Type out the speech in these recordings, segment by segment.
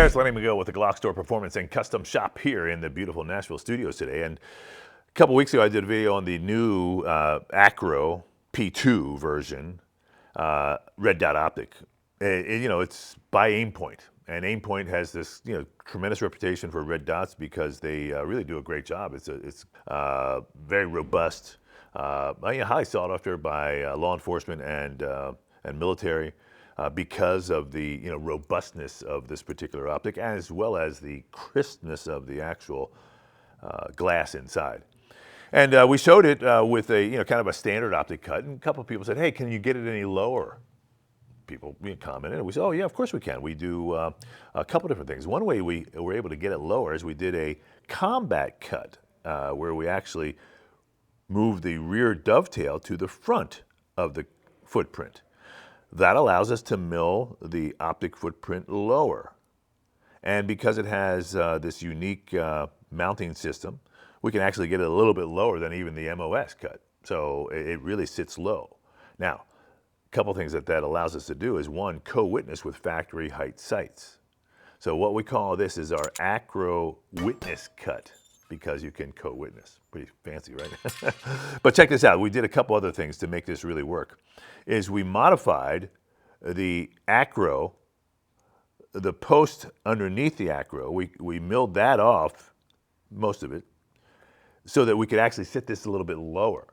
There's letting me go with the GlockStore Performance and Custom Shop here in the beautiful Nashville studios today. And a couple weeks ago, I did a video on the new ACRO P-2 version, red dot optic. It's by Aimpoint, and Aimpoint has this tremendous reputation for red dots because they really do a great job. It's very robust, highly sought after by law enforcement and military. Because of the robustness of this particular optic, as well as the crispness of the actual glass inside. And we showed it with a kind of a standard optic cut, and a couple of people said, "Hey, can you get it any lower?" People commented, and we said, "Oh yeah, of course we can." We do a couple different things. One way we were able to get it lower is we did a combat cut, where we actually moved the rear dovetail to the front of the footprint. That allows us to mill the optic footprint lower. And because it has this unique mounting system, we can actually get it a little bit lower than even the MOS cut. So it really sits low. Now, a couple things that allows us to do is, one, co-witness with factory height sights. So what we call this is our Acro-Witness cut, because you can co-witness. Pretty fancy, right? But check this out. We did a couple other things to make this really work. Is we modified the acro, the post underneath the acro. We milled that off, most of it, so that we could actually sit this a little bit lower.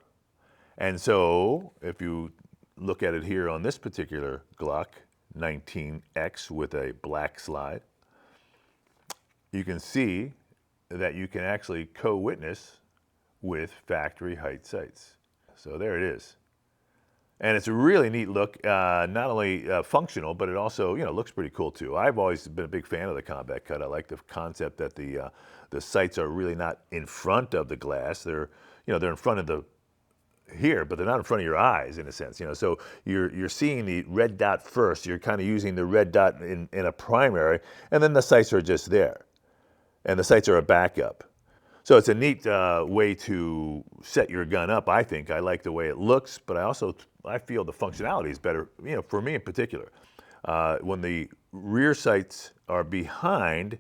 And so if you look at it here on this particular Glock 19X with a black slide, you can see that you can actually co-witness with factory height sights. So there it is. And it's a really neat look, not only functional, but it also looks pretty cool too. I've always been a big fan of the combat cut. I like the concept that the sights are really not in front of the glass. They're in front of the here, but they're not in front of your eyes in a sense. So you're seeing the red dot first. You're kind of using the red dot in a primary, and then the sights are just there, and the sights are a backup. So it's a neat way to set your gun up, I think. I like the way it looks, but I feel the functionality is better, for me in particular. When the rear sights are behind,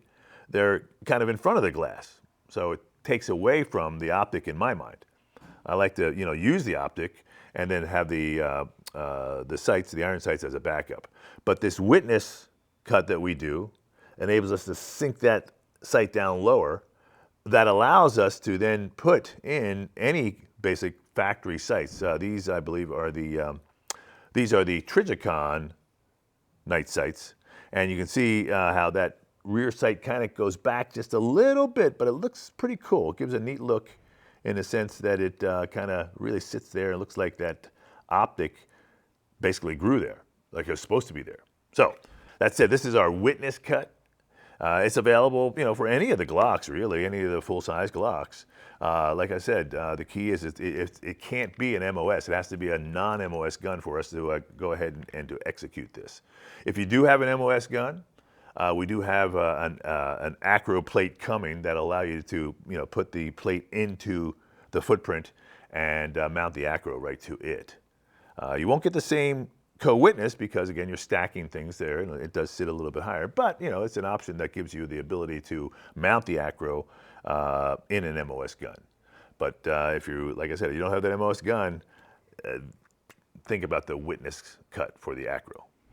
they're kind of in front of the glass. So it takes away from the optic in my mind. I like to, use the optic and then have the sights, the iron sights, as a backup. But this witness cut that we do enables us to sink that sight down lower. That allows us to then put in any basic factory sights. These, I believe, are the Trigicon night sights, and you can see how that rear sight kind of goes back just a little bit, but it looks pretty cool. It gives a neat look in the sense that it kind of really sits there and looks like that optic basically grew there, like it was supposed to be there. So that said, this is our witness cut. It's available, for any of the Glocks, really, any of the full-size Glocks. Like I said, the key is it can't be an MOS. It has to be a non-MOS gun for us to go ahead and to execute this. If you do have an MOS gun, we do have an acro plate coming that allow you to, put the plate into the footprint and mount the acro right to it. You won't get the same co-witness because, again, you're stacking things there and it does sit a little bit higher, but it's an option that gives you the ability to mount the acro in an MOS gun. But if you, like I said, you don't have that MOS gun, think about the witness cut for the acro.